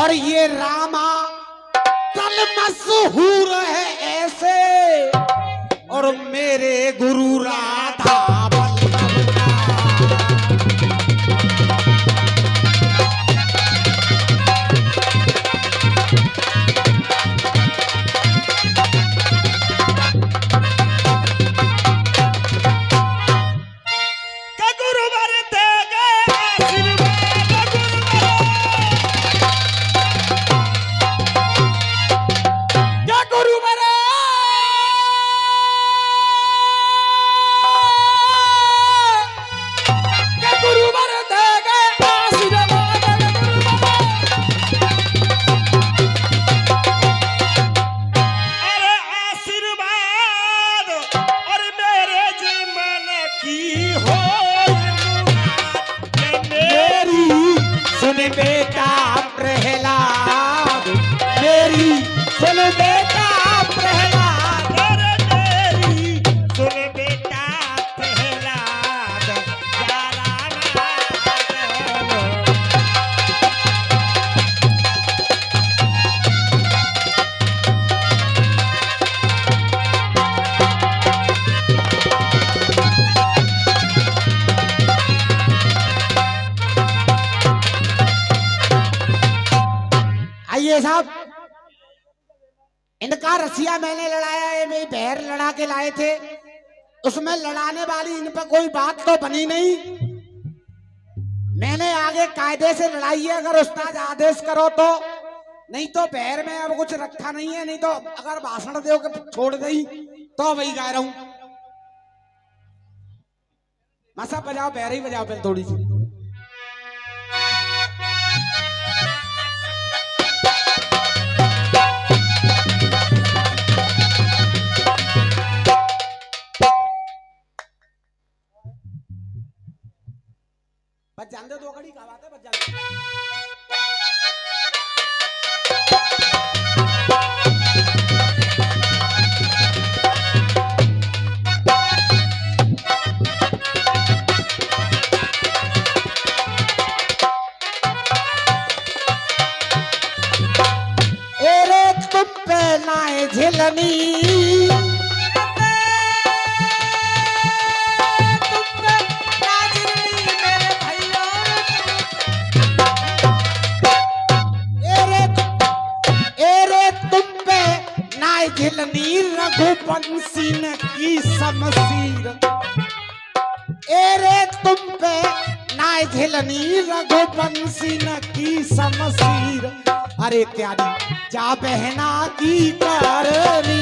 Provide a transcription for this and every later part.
और ये रामा कल मशहूर है ऐसे, और मेरे गुरु राधा वल्लभ का। बेटा प्रहलाद, मेरी सुन बेटा प्रहलाद, मेरी सुन बेटा प्रहलाद, आइए साहब, इनका रसिया मैंने लड़ाया है, मैं पैर लड़ा के लाए थे, उसमें लड़ाने वाली इन पर कोई बात तो बनी नहीं। मैंने आगे कायदे से लड़ाई है, अगर उस्ताद आदेश करो तो, नहीं तो पैर में अब कुछ रखा नहीं है, नहीं तो अगर भाषण दो के छोड़ गई तो वही गा रहा हूं। मसा बजाओ, पैर ही बजाओ पहले थोड़ी सी। बच जान दे, दो घड़ी का बात है, बच जान दे। एरे तुम पे नाए झिलनी, झिलनी रघुवंशी ने की शमशीर, एरे तुम पे नाय झिलनी रघुवंशी ने की शमशीर, अरे त्यारी जा बहना की करनी।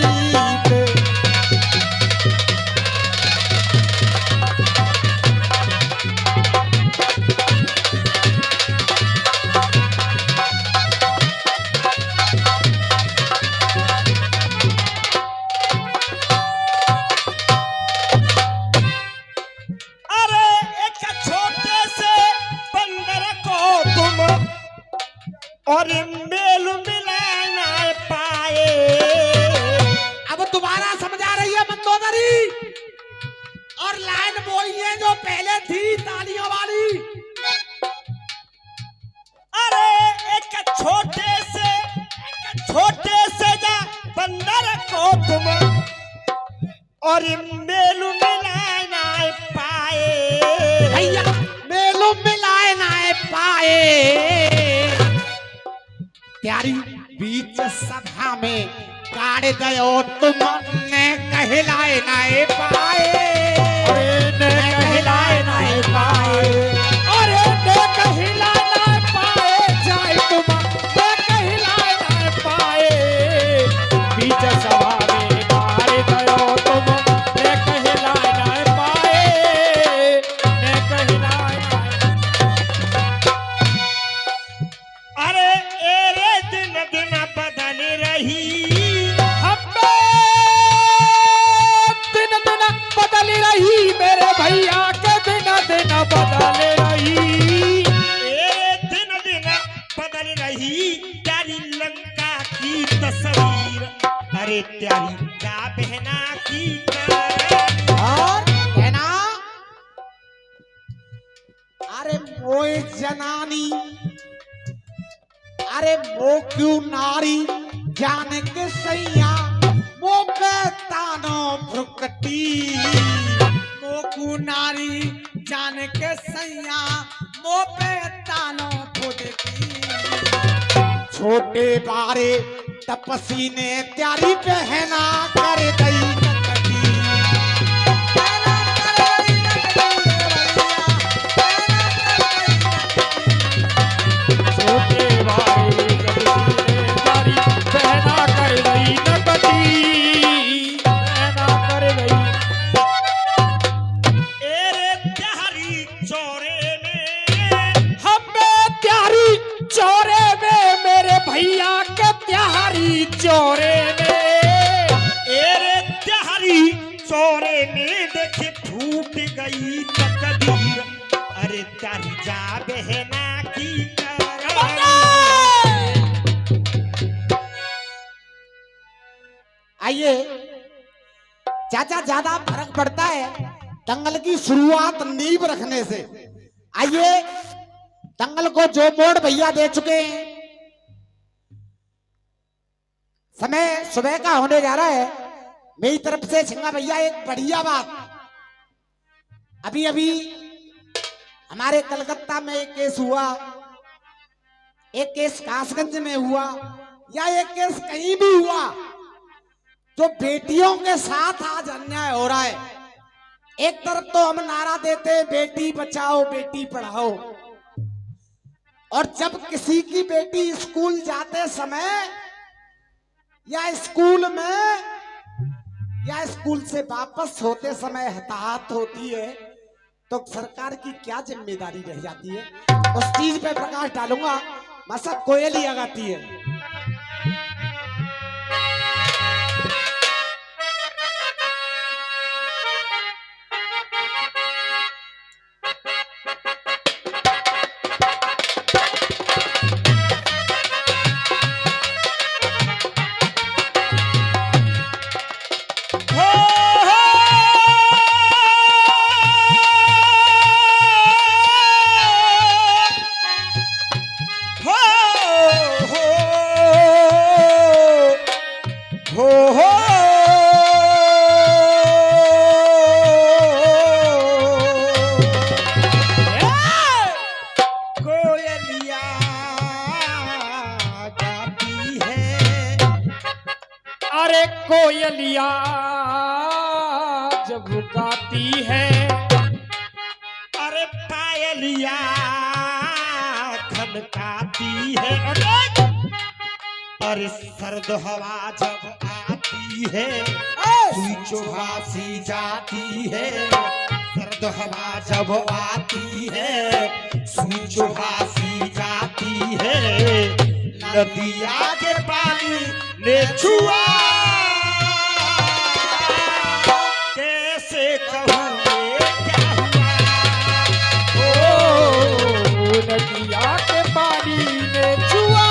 और मेल मिला ना पाए। अब दोबारा समझा रही है मंदोदरी, और लाइन बोलिए जो पहले थी तालियों वाली। अरे एक छोटे से जा बंदर को तुम और मेल मिला ना पाए। भैया मेल मिलाए ना पाए, त्यारी बीच सभा में काट गयो तुमने कहलाए नाए पाए, ने कहलाए नाए पाए, अरे ने कहलाए नाए पाए, जाए तुमने कहलाए नाए पाए, बीच सभा में काट गयो तुमने कहलाए नाए पाए, ने कहलाए नाए। अरे दिन दिन बदल रही, दिन दिन बदल रही, मेरे भैया के दिन दिन बदल रही, दिन दिन बदल रही, तेरी लंका की तस्वीर, अरे तेरी जा बहना की और बहना, अरे मोए जनानी, अरे वो क्यों नारी जान के सैया वो पे तानो भ्रुकटी, मोकू नारी जान के सैया मो पे तानो फुदकी। छोटे बारे तपसी ने त्यारी पहना कर गई नकटी। पहना कर गई नकटी भैया, छोटे बारे तपसी ने त्यारी पहना कर गई नकटी, पहना कर गई। एरे त्यारी चोरे में, हमें त्यारी चोरे में, मेरे भैया के त्यारी चोरे में, एरे त्यारी चोरे में देखे फूट गई तकदीर। अरे त्यारी जा बहना की आइए चाचा, ज्यादा फर्क पड़ता है दंगल की शुरुआत नींव रखने से। आइए दंगल को जो मोड़ भैया दे चुके हैं, समय सुबह का होने जा रहा है। मेरी तरफ से छिंगा भैया एक बढ़िया बात, अभी अभी हमारे कलकत्ता में एक केस हुआ, एक केस कासगंज में हुआ, या एक केस कहीं भी हुआ, जो बेटियों के साथ आज अन्याय हो रहा है। एक तरफ तो हम नारा देते हैं बेटी बचाओ बेटी पढ़ाओ, और जब किसी की बेटी स्कूल जाते समय या स्कूल में या स्कूल से वापस होते समय हताहत होती है, तो सरकार की क्या जिम्मेदारी रह जाती है? उस चीज पे प्रकाश डालूंगा। मसक कोयलिया गाती है। अरे कोयलिया जब गाती है, अरे पायलिया खनकाती है, अरे सर्द हवा जब आती है सुई चुभासी जाती है, सर्द हवा जब आती है सुई चुभासी जाती है, नदिया के पानी ने छुआ कैसे कहूँ ये क्या हुआ, ओ नदिया के पानी ने छुआ।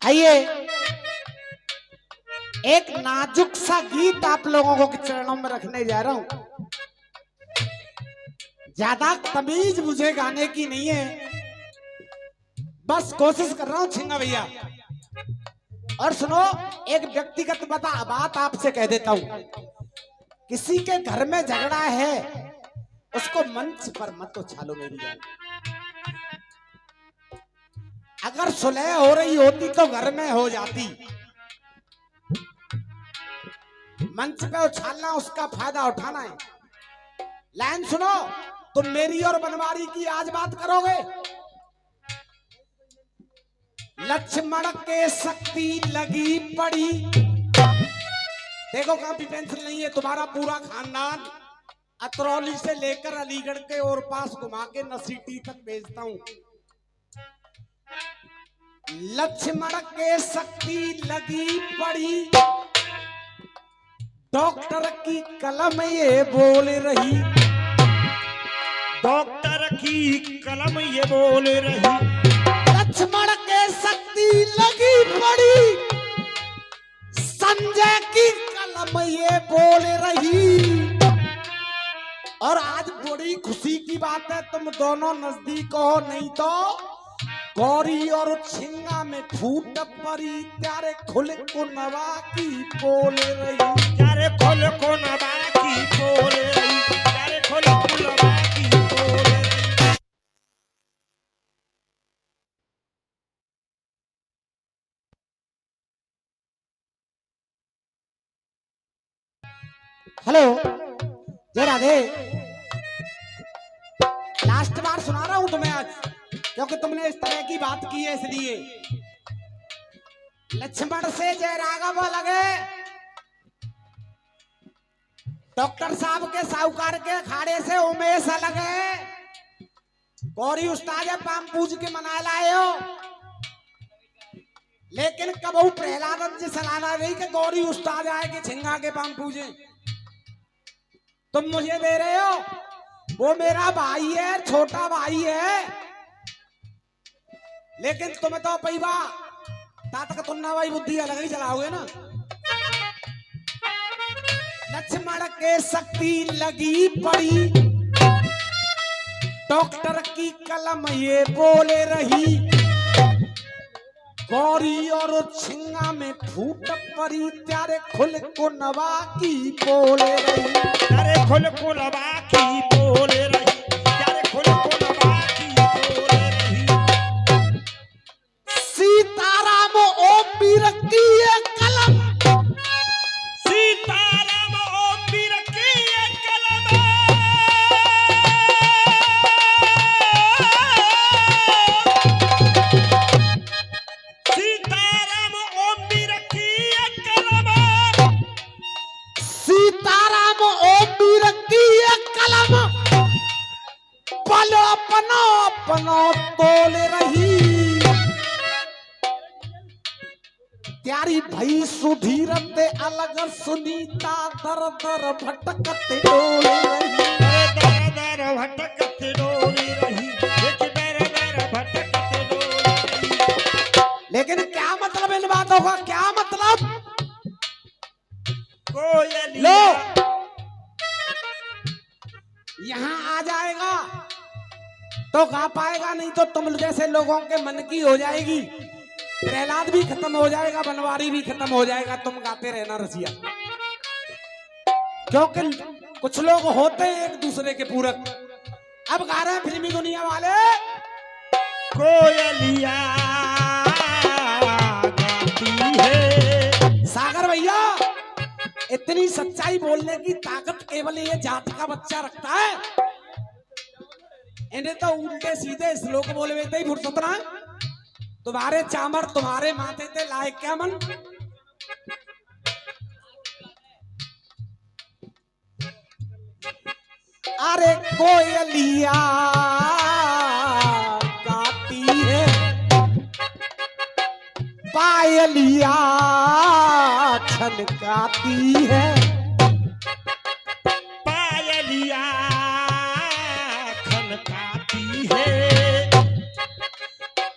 आइए एक नाजुक सा गीत आप लोगों को चरणों में रखने जा रहा हूं। ज्यादा तमीज मुझे गाने की नहीं है, बस कोशिश कर रहा हूं छिंगा भैया। और सुनो, एक व्यक्तिगत बात आपसे कह देता हूं, किसी के घर में झगड़ा है उसको मंच पर मत उछालो मेरी जान। अगर सुलह हो रही होती तो घर में हो जाती, मंच पे उछालना उसका फायदा उठाना है। लाइन सुनो, तुम मेरी और बनवारी की आज बात करोगे। लक्ष्मण के शक्ति लगी पड़ी, देखो कॉपी पेंसिल नहीं है, तुम्हारा पूरा खानदान अतरौली से लेकर अलीगढ़ के और पास घुमा के नसीटी तक भेजता हूं। लक्ष्मण के शक्ति लगी पड़ी, डॉक्टर की कलम ये बोल रही, डॉक्टर की कलम ये बोल रही, लक्ष्मण के शक्ति लगी पड़ी, संजय की कलम ये बोल रही, आज बड़ी खुशी की बात है, तुम दोनों नजदीक हो, नहीं तो गौरी और छिंगा में फूट पड़ी त्यारे खुल को नवा की बोले रही। यारे खोल को नवा की बोले रही, यारे खोल को नवा की बोले रही। हेलो जय राधे। लास्ट बार सुना रहा हूं तुम्हें आज, क्योंकि तुमने इस तरह की बात की है, इसलिए लक्ष्मण से जय राघव लगे, डॉक्टर साहब के साहूकार के अखाड़े से उमेश लगे, गौरी उस्ताद पाम पूज के मना लाए हो, लेकिन कबहू प्रहलादन जी सलाना नहीं कि गौरी उस्ताद आए कि छिंगा के पाम पूजे। तुम मुझे दे रहे हो, वो मेरा भाई है, छोटा भाई है, लेकिन तुम्हें तो पैबा तात का तुन्ना भाई बुद्धि अलग ही चलाओगे ना। लक्ष्मण के शक्ति लगी पड़ी, डॉक्टर की कलम ये बोले रही, गौरी और छिंगा में फूट पड़ी त्यारे खुल को नवा की बोले रही। यारे खोल को नवा की बोले रही, यारे खोल को नवा की बोले रही। सीताराम ओम वीर की ये कलम, सीताराम ओम वीर की ये कलम, सीताराम ओम वीर की ये कलम, सीताराम ओम वीर की ये कलम, बल अपनो अपनो तोल रही, त्यारी भई सुधीर ते अलग सुनीता दर दर भटकते डोल रही। दर दर भटकते डोली रही, एक दर दर भटकते डोली रही। लेकिन क्या मतलब इन बातों का, क्या मतलब? कोयलिया लो यहाँ आ जाएगा तो गा पाएगा, नहीं तो तुम जैसे लोगों के मन की हो जाएगी। प्रहलाद भी खत्म हो जाएगा, बनवारी भी खत्म हो जाएगा, तुम गाते रहना रसिया। क्योंकि कुछ लोग होते हैं एक दूसरे के पूरक। अब गा रहे हैं फिल्मी दुनिया वाले, कोयलिया गाती है। सागर भैया इतनी सच्चाई बोलने की ताकत केवल ये जात का बच्चा रखता है। इन्हें तो उल्टे सीधे श्लोक बोले ही फुर्सत ना। तुम्हारे चामर तुम्हारे माथे ते लायक क्या मन। अरे कोयलिया गाती है, पायलिया छनकाती है, पायलिया खनकाती है।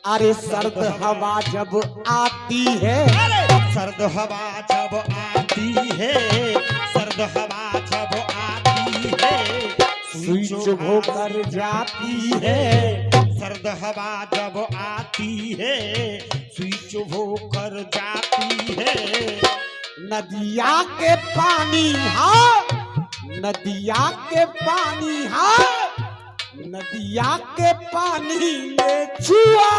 अरे सर्द हवा जब आती है, अरे सर्द हवा जब आती है, सर्द हवा जब आती है, सुई चुभ होकर जाती है, सर्द हवा जब आती है, सुई चुभ होकर जाती है। नदिया के पानी हाँ, नदिया के पानी हाँ, नदिया के पानी में छुआ,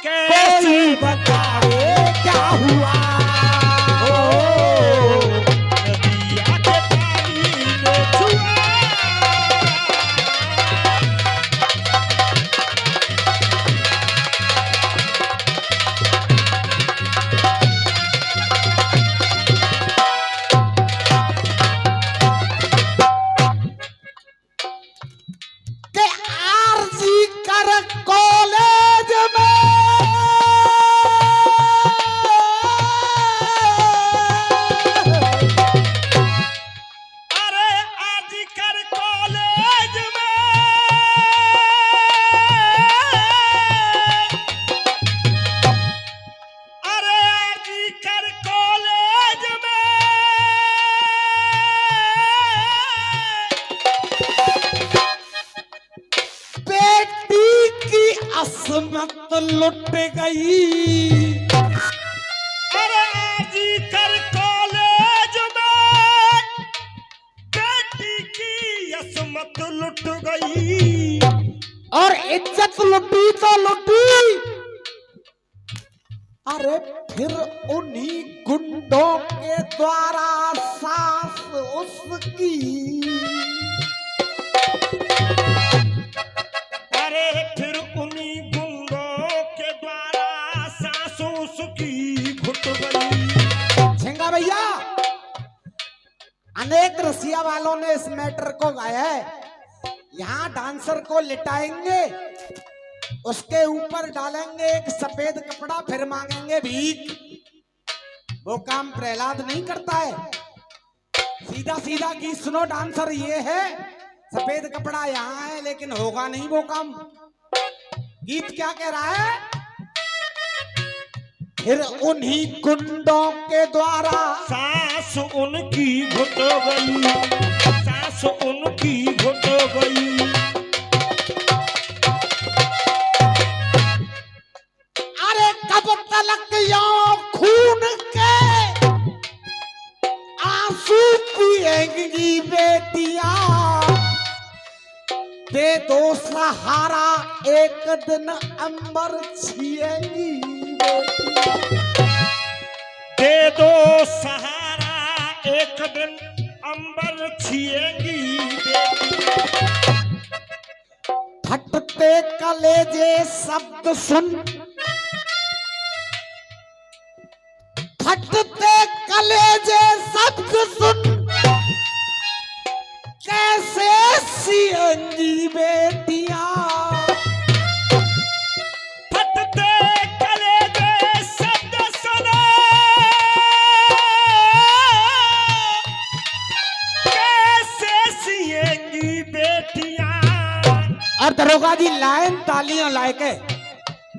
कोई बताए क्या हुआ। नदिया के पानी में छुआ, के आरजी कर कॉलेज में किस्मत लुट गई। अरे आज कर कॉलेज में बेटी की असमत लुट गई। और इज्जत लुटी तो लुटी, अरे फिर उन्हीं गुंडों के द्वारा सास उसकी, अरे फिर उन्हीं गुंडों के द्वारा सास उसकी घुट गई। झिंगा भैया, अनेक रसिया वालों ने इस मैटर को गाया है। यहाँ डांसर को लिटाएंगे, उसके ऊपर डालेंगे एक सफेद कपड़ा, फिर मांगेंगे भीख। वो काम प्रहलाद नहीं करता है। सीधा सीधा गीत सुनो, डांसर ये है, सफेद कपड़ा यहाँ है, लेकिन होगा नहीं वो काम। गीत क्या कह रहा है? फिर उन्हीं गुंडों के द्वारा सास उनकी घुट गई, सास उनकी घुट गई। अरे कब तलक यो खून के आंसू पिएंगी बेटियां, दे दो सहारा एक दिन अंबर छिएंगी बेटियां। दे दो सहारा एक दिन अंबर छिएंगी बेटियां। फटते कलेजे शब्द सुन, फटते कलेजे शब्द सुन, कैसे सिएंगी बेटियां। फटते कलेजे शब्द सुनो, कैसे सिएंगी बेटियां। और दरोगा जी लाइन तालियां लाए के,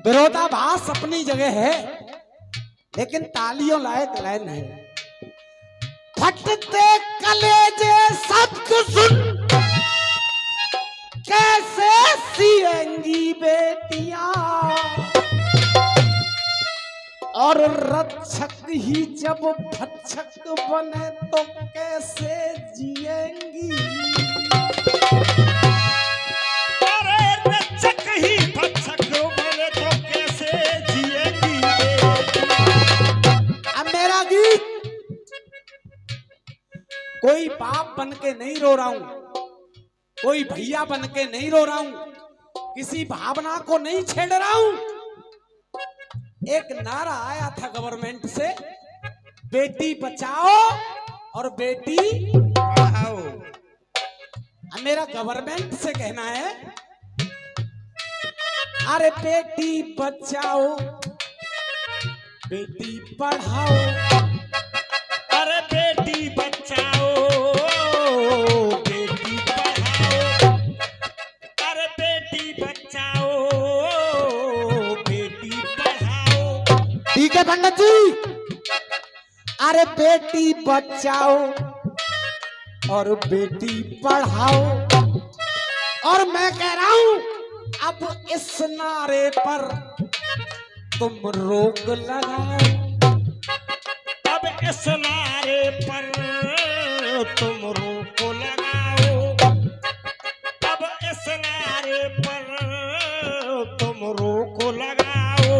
विरोधाभास अपनी जगह है, लेकिन तालियों लायक लाइन है। फटते कलेजे शब्द सुन, कैसे सिएंगी बेटियां। और रक्षक ही जब भक्षक बने तो कैसे जिएंगी। अरे रक्षक ही भक्षक बने तो कैसे जिएंगी बेटियां। अब मेरा गीत कोई बाप बन के नहीं रो रहा हूं, कोई भैया बन के नहीं रो रहा हूं, किसी भावना को नहीं छेड़ रहा हूं। एक नारा आया था गवर्नमेंट से, बेटी बचाओ और बेटी पढ़ाओ। अब मेरा गवर्नमेंट से कहना है, अरे बेटी बचाओ बेटी पढ़ाओ। अरे बेटी बचाओ बेटी पढ़ाओ। अरे बेटी बचाओ बेटी पढ़ाओ। ठीक है पंडित जी, अरे बेटी बचाओ और बेटी पढ़ाओ। और मैं कह रहा हूं, अब इस नारे पर तुम रोक लगाओ। अब इस नारे पर तुम रोक लगाओ। अब इस नारे पर तुम रोक लगाओ।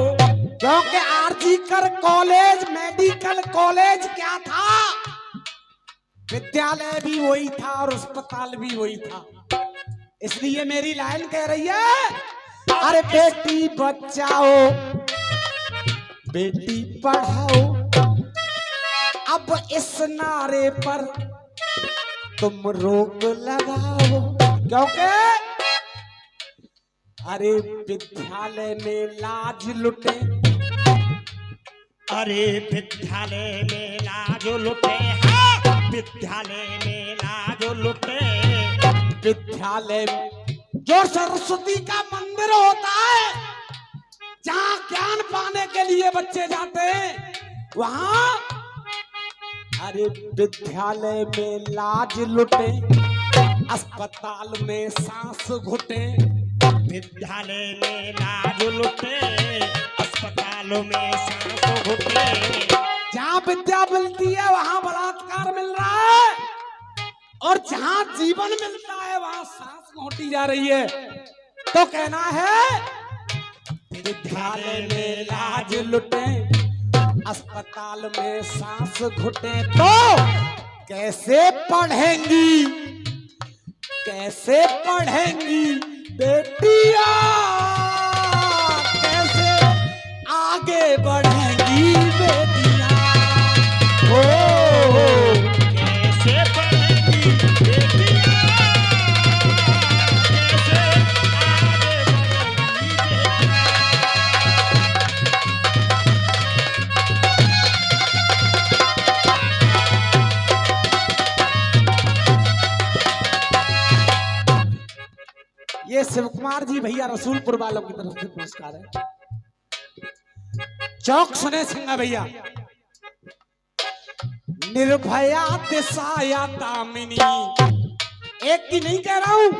क्योंकि आरजीकर कॉलेज मेडिकल कॉलेज क्या था, विद्यालय भी वही था और अस्पताल भी वही था। इसलिए मेरी लाइन कह रही है, अरे बेटी बचाओ बेटी पढ़ाओ। अब इस नारे पर तुम रोक लगाओ। क्योंकि अरे विद्यालय में लाज लुटे, अरे विद्यालय में लाज लुटे। हाँ, विद्यालय में लाज लुटे। विद्यालय में जो सरस्वती का मंदिर होता है, जहाँ ज्ञान पाने के लिए बच्चे जाते हैं, वहाँ अरे विद्यालय में लाज लुटे, अस्पताल में सांस घुटे। विद्यालय में लाज लुटे, अस्पतालों में सांस घुटे। जहाँ विद्या मिलती है वहाँ बलात्कार मिल रहा है, और जहाँ जीवन मिलता है वहाँ सांस घोटी जा रही है। तो कहना है विद्यालय में लाज लुटे, अस्पताल में सांस घुटे, तो कैसे पढ़ेंगी, कैसे पढ़ेंगी बेटियां, कैसे आगे बढ़ेंगी बेटियां। ओ कैसे पढ़ेंगी बेटियां, कैसे आगे बढ़ेंगी ये शिव कुमार जी भैया रसूलपुर वालों की तरफ से पुरस्कार है। चौक सुने सिंगा भैया। निर्भया दिशाया दामिनी, एक की नहीं कह रहा हूं,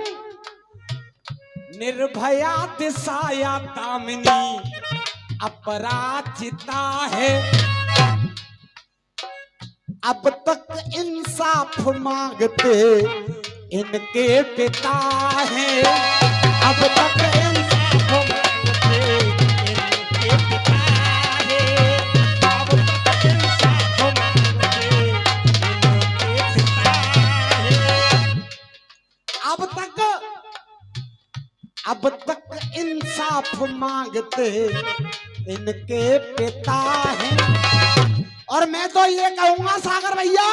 निर्भया दिशाया दामिनी अपराजिता है, अब तक इंसाफ मांगते इनके पिता हैं, अब तक इंसाफ मांगते इनके पिता है, अब तक इंसाफ मांगते इनके पिता है। अब तक इंसाफ मांगते इनके पिता हैं। और मैं तो ये कहूंगा सागर भैया,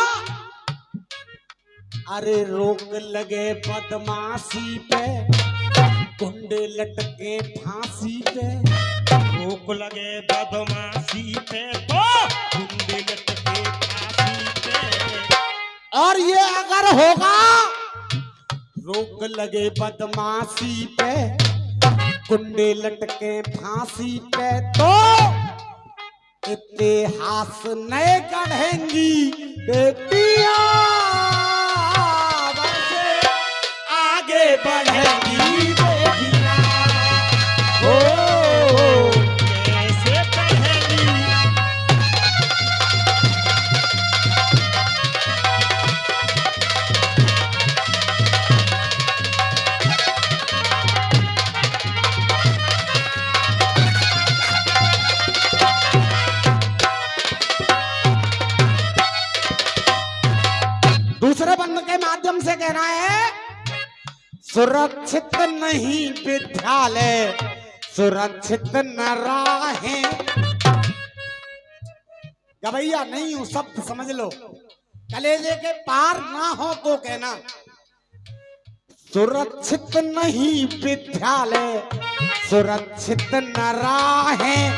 अरे रोक लगे बदमाशी पे, गुंडे लटके फांसी पे, रोक लगे बदमाशी पे तो गुंडे लटके फांसी पे। और ये अगर होगा, रोक लगे बदमाशी पे, गुंडे लटके फांसी पे, तो इतिहास नए गढ़ेंगी बेटियां, बस आगे बढ़ेंगी बेटियां। ओ कैसे पढ़ेंगी, दूसरे बंद के माध्यम से कहना है, सुरक्षित नहीं विद्यालय, सुरक्षित न राहें। गवैया नहीं हूं, शब्द समझ लो, कलेजे के पार ना हो तो कहना, सुरक्षित नहीं विद्यालय, सुरक्षित न राहें,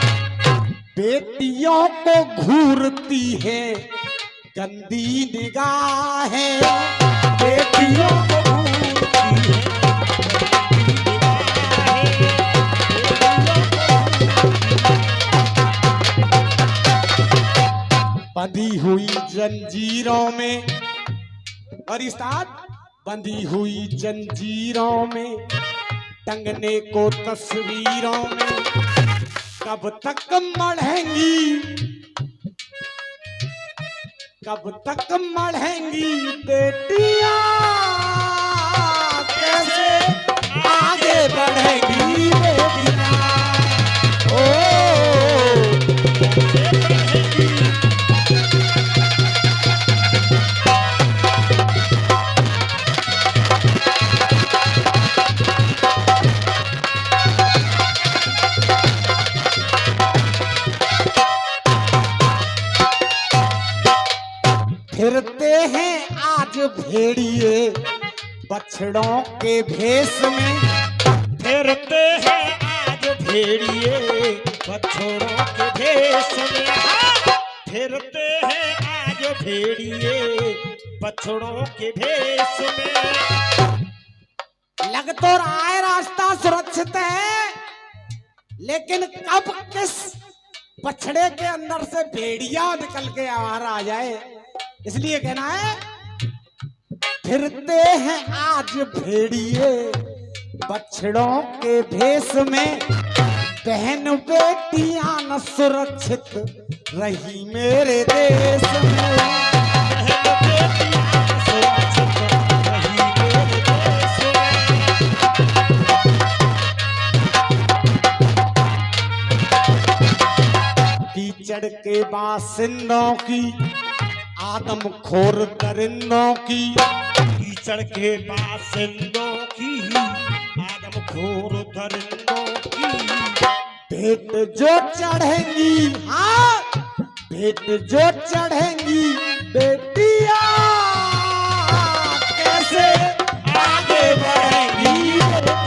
बेटियों को घूरती है गंदी निगाहें, बेटियों को घूरती है, बंधी हुई जंजीरों में, और स्टार्ट, बंधी हुई जंजीरों में, टंगने को तस्वीरों में, कब तक मढ़ेंगी, कब तक मढ़ेंगी बेटियां, कैसे आगे बढ़ेंगी बेटियां। ओ फिरते हैं आज भेड़िए बछड़ों के भेष में, फिरते हैं आज भेड़िए बछड़ों के भेष में, फिरते हैं आज भेड़िए बछड़ों के भेष में। लग तो रहा है रास्ता सुरक्षित है, लेकिन कब किस बछड़े के अंदर से भेड़िया निकल के बाहर आ जाए, इसलिए कहना है, फिरते हैं आज भेड़िए बछड़ों के भेष में बहन बेटियां न सुरक्षित रही मेरे देश में। बहन बेटियां सुरक्षित रही मेरे देश में। कीचड़ के बासिंदों की आदमखोर दरिंदों की कीचड़ के बासिंदों की आदमखोर दरिंदों की भेंट जो चढ़ेंगी, हाँ भेंट जो चढ़ेंगी बेटियां कैसे आगे बढ़ेंगी बेटियां।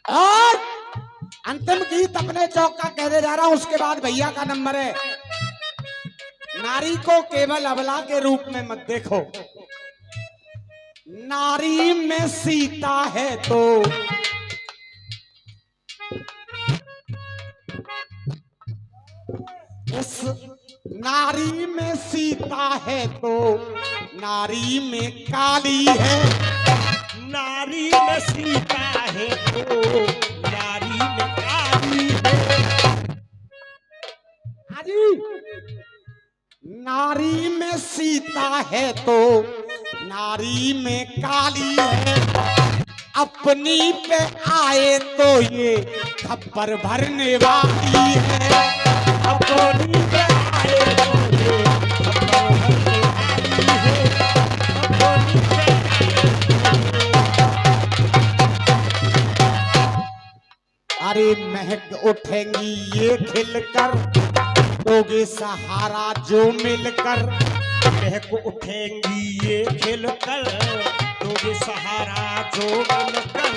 और अंतिम गीत अपने चौक का कहने जा रहा हूं, उसके बाद भैया का नंबर है। नारी को केवल अबला के रूप में मत देखो, नारी में सीता है तो उस नारी में सीता है तो नारी में काली है। नारी में सीता है तो नारी में काली है। हाजी नारी में सीता है तो नारी में काली है। अपनी पे आए तो ये थप्पड़ भरने वाली है। अपनी पे आए तो ये थप्पड़ भरने वाली है। अपनी पे अरे महक उठेंगी ये खिलकर दोगे सहारा जो मिलकर। महक उठेंगी ये खिलकर दोगे सहारा जो मिलकर।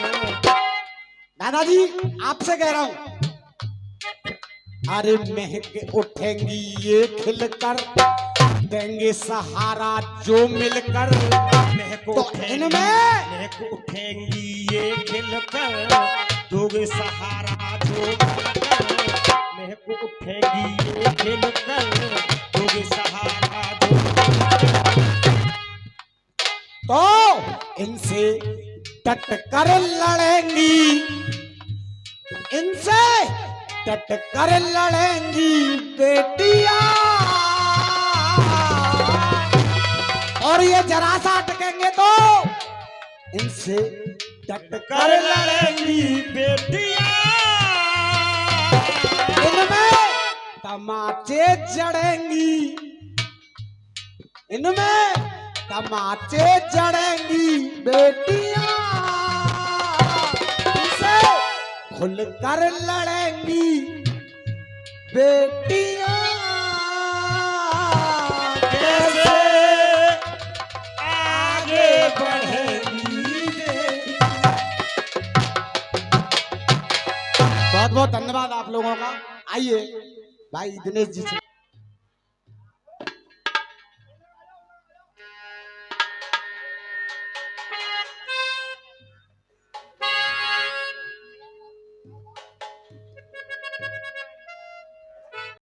दादाजी आपसे कह रहा हूं, अरे महक उठेंगी ये खिलकर देंगे सहारा जो मिलकर। महक तो उठेंगी इनमें महक उठेंगी ये खिलकर दोगे सहारा जो मिलकर। महक उठेंगी ये खिलकर दोगे सहारा जो मिलकर। तो इनसे डट कर लड़ेंगी, इनसे डट कर लड़ेंगी बेटियां। और ये जरा सा अटकेंगे तो इनसे डट कर लड़ेंगी बेटियां। इनमें तमाचे जड़ेंगी, इनमें तमाचे जड़ेंगी बेटियां। इनसे खुल कर लड़ेंगी बेटियां कैसे आगे बढ़ेगी। बहुत बहुत धन्यवाद आप लोगों का। आइए भाई दिनेश जी से